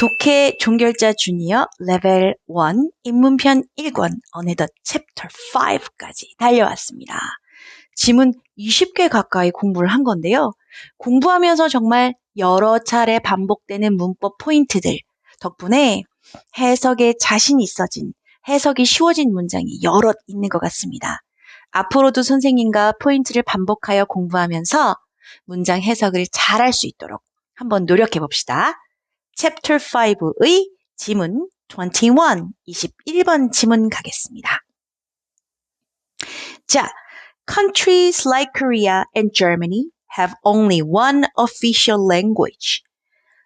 독해 종결자 주니어 레벨 1 입문편 1권 어느덧 챕터 5까지 달려왔습니다. 지문 20개 가까이 공부를 한 건데요. 공부하면서 정말 여러 차례 반복되는 문법 포인트들 덕분에 해석에 자신이 있어진, 해석이 쉬워진 문장이 여럿 있는 것 같습니다. 앞으로도 선생님과 포인트를 반복하여 공부하면서 문장 해석을 잘할 수 있도록 한번 노력해 봅시다. Chapter 5의 지문 21번 지문 가겠습니다. 자, countries like Korea and Germany have only one official language.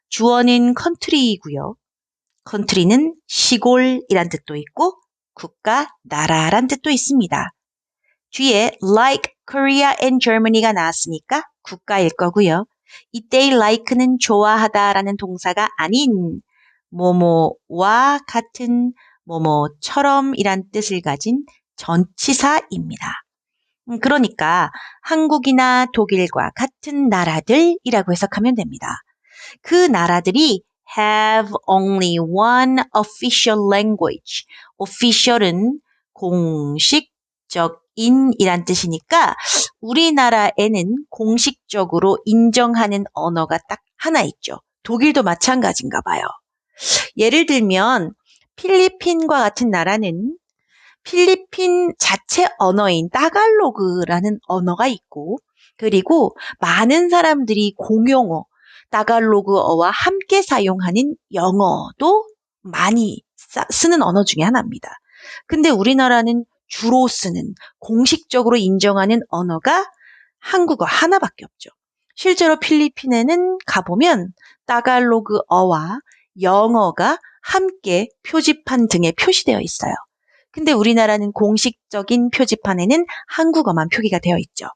주어는 country이고요. country는 시골이란 뜻도 있고 국가, 나라란 뜻도 있습니다. 뒤에 like Korea and Germany가 나왔으니까 국가일 거고요. 이때의 like는 좋아하다라는 동사가 아닌 뭐뭐와 같은 뭐뭐처럼이란 뜻을 가진 전치사입니다. 그러니까 한국이나 독일과 같은 나라들이라고 해석하면 됩니다. 그 나라들이 have only one official language. official은 공식적인이란 뜻이니까 우리나라에는 공식적으로 인정하는 언어가 딱 하나 있죠. 독일도 마찬가지인가 봐요. 예를 들면 필리핀과 같은 나라는 필리핀 자체 언어인 따갈로그라는 언어가 있고 그리고 많은 사람들이 공용어, 따갈로그어와 함께 사용하는 영어도 많이 쓰는 언어 중에 하나입니다. 근데 우리나라는 주로 쓰는 공식적으로 인정하는 언어가 한국어 하나밖에 없죠. 실제로 필리핀에는 가보면 따갈로그어와 영어가 함께 표지판 등에 표시되어 있어요. 근데 우리나라는 공식적인 표지판에는 한국어만 표기가 되어 있죠.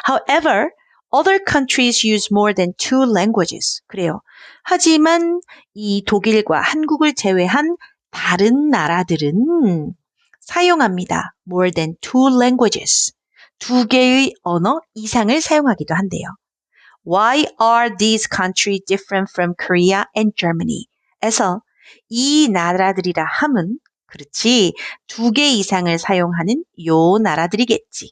However, other countries use more than two languages. 그래요. 하지만 이 독일과 한국을 제외한 다른 나라들은 사용합니다. More than two languages. 두 개의 언어 이상을 사용하기도 한대요. Why are these countries different from Korea and Germany? 에서 이 나라들이라 함은 그렇지 두 개 이상을 사용하는 요 나라들이겠지.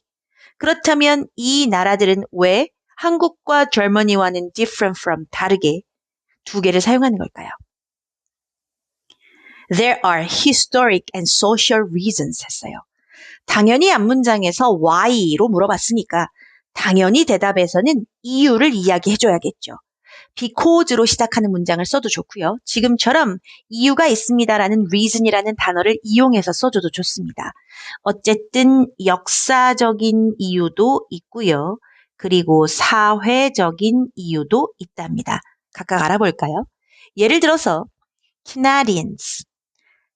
그렇다면 이 나라들은 왜 한국과 Germany와는 different from 다르게 두 개를 사용하는 걸까요? There are historic and social reasons 했어요. 당연히 앞문장에서 why로 물어봤으니까 당연히 대답에서는 이유를 이야기해줘야겠죠. because로 시작하는 문장을 써도 좋고요. 지금처럼 이유가 있습니다라는 reason이라는 단어를 이용해서 써줘도 좋습니다. 어쨌든 역사적인 이유도 있고요. 그리고 사회적인 이유도 있답니다. 각각 알아볼까요? 예를 들어서 Canadians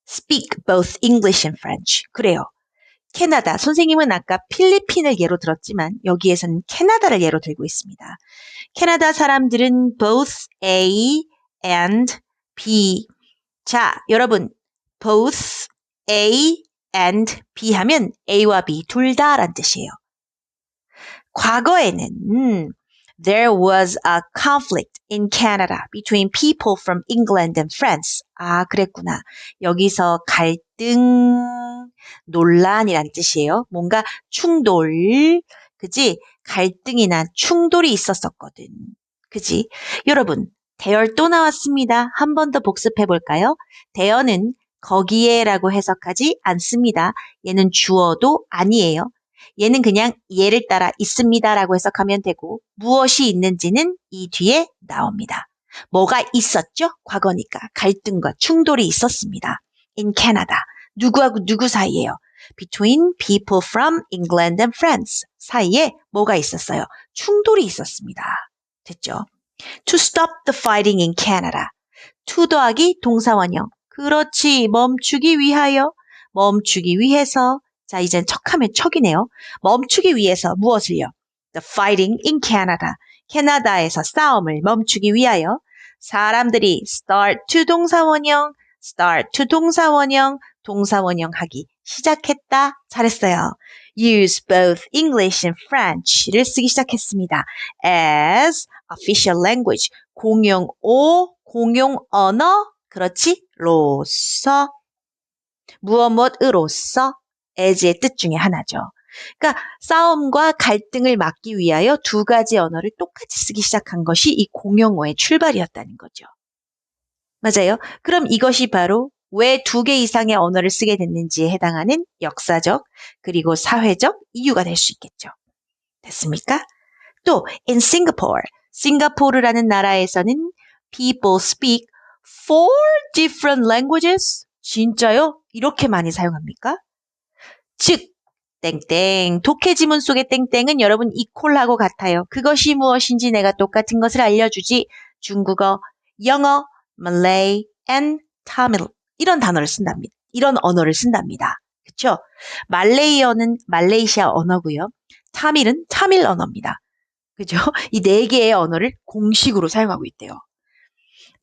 speak both English and French. 그래요. 캐나다, 선생님은 아까 필리핀을 예로 들었지만 여기에서는 캐나다를 예로 들고 있습니다. 캐나다 사람들은 both A and B. 자, 여러분, both A and B 하면 A와 B 둘 다란 뜻이에요. 과거에는 There was a conflict in Canada between people from England and France. 아, 그랬구나. 여기서 갈등, 논란이란 뜻이에요. 뭔가 충돌, 그지? 갈등이나 충돌이 있었었거든. 그지? 여러분, 대열 또 나왔습니다. 한 번 더 복습해 볼까요? 대열은 거기에라고 해석하지 않습니다. 얘는 주어도 아니에요. 얘는 그냥 얘를 따라 있습니다라고 해석하면 되고 무엇이 있는지는 이 뒤에 나옵니다. 뭐가 있었죠? 과거니까 갈등과 충돌이 있었습니다. In Canada. 누구하고 누구 사이예요? Between people from England and France. 사이에 뭐가 있었어요? 충돌이 있었습니다. 됐죠? To stop the fighting in Canada. to 더하기 동사원형. 그렇지. 멈추기 위하여. 멈추기 위해서. 자, 이젠 척하면 척이네요. 멈추기 위해서 무엇을요? The fighting in Canada. 캐나다에서 싸움을 멈추기 위하여 사람들이 start to 동사원형, start to 동사원형, 동사원형 하기 시작했다. 잘했어요. Use both English and French를 쓰기 시작했습니다. As official language. 공용어, 공용 언어, 그렇지? 로서, 무엇으로써, as의 뜻 중에 하나죠. 그러니까 싸움과 갈등을 막기 위하여 두 가지 언어를 똑같이 쓰기 시작한 것이 이 공용어의 출발이었다는 거죠. 맞아요. 그럼 이것이 바로 왜 두 개 이상의 언어를 쓰게 됐는지에 해당하는 역사적 그리고 사회적 이유가 될 수 있겠죠. 됐습니까? 또 in Singapore, 싱가포르라는 나라에서는 people speak four different languages. 진짜요? 이렇게 많이 사용합니까? 즉 땡땡 독해지문 속의 땡땡은 여러분 이퀄하고 같아요. 그것이 무엇인지 내가 똑같은 것을 알려주지. 중국어, 영어, Malay, and Tamil 이런 단어를 쓴답니다. 이런 언어를 쓴답니다. 그렇죠? 말레이어는 말레이시아 언어고요. 타밀은 타밀 언어입니다. 그죠? 이 네 개의 언어를 공식으로 사용하고 있대요.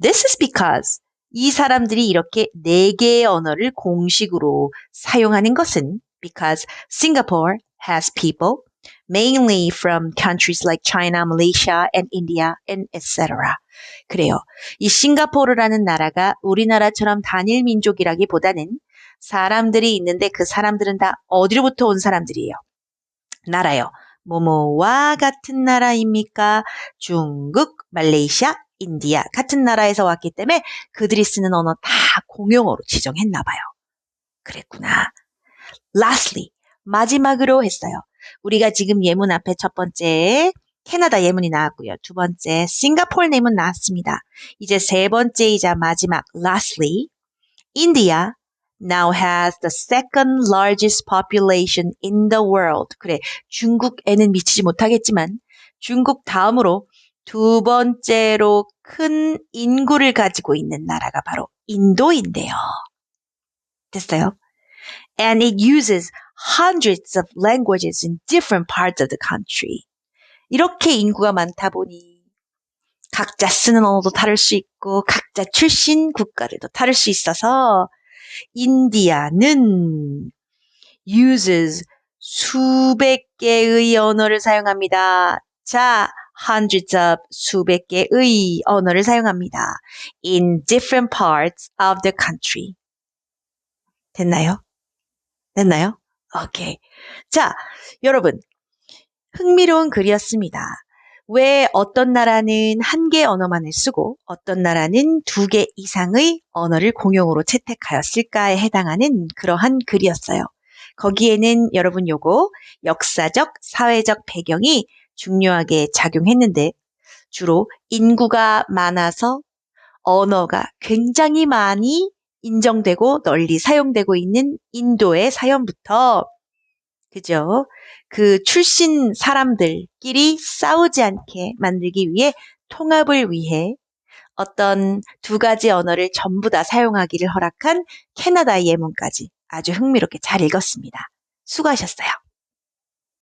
This is because 이 사람들이 이렇게 네 개의 언어를 공식으로 사용하는 것은 because Singapore has people mainly from countries like China, Malaysia, and India, and etc. 그래요. 이 싱가포르라는 나라가 우리나라처럼 단일 민족이라기보다는 사람들이 있는데 그 사람들은 다 어디로부터 온 사람들이에요? 나라요. 뭐뭐와 같은 나라입니까? 중국, 말레이시아, 인디아 같은 나라에서 왔기 때문에 그들이 쓰는 언어 다 공용어로 지정했나 봐요. 그랬구나. Lastly, 마지막으로 했어요. 우리가 지금 예문 앞에 첫 번째 캐나다 예문이 나왔고요. 두 번째 싱가포르 예문 나왔습니다. 이제 세 번째이자 마지막 lastly, India now has the second largest population in the world. 그래, 중국에는 미치지 못하겠지만 중국 다음으로 두 번째로 큰 인구를 가지고 있는 나라가 바로 인도인데요. 됐어요? And it uses hundreds of languages in different parts of the country. 이렇게 인구가 많다 보니 각자 쓰는 언어도 다를 수 있고 각자 출신 국가들도 다를 수 있어서 인디아는 uses 수백 개의 언어를 사용합니다. 자, hundreds of 수백 개의 언어를 사용합니다. In different parts of the country. 됐나요? 됐나요? 오케이. 자, 여러분 흥미로운 글이었습니다. 왜 어떤 나라는 한 개 언어만을 쓰고 어떤 나라는 두 개 이상의 언어를 공용으로 채택하였을까에 해당하는 그러한 글이었어요. 거기에는 여러분 요거 역사적, 사회적 배경이 중요하게 작용했는데 주로 인구가 많아서 언어가 굉장히 많이 인정되고 널리 사용되고 있는 인도의 사연부터 그죠? 그 출신 사람들끼리 싸우지 않게 만들기 위해 통합을 위해 어떤 두 가지 언어를 전부 다 사용하기를 허락한 캐나다 예문까지 아주 흥미롭게 잘 읽었습니다. 수고하셨어요.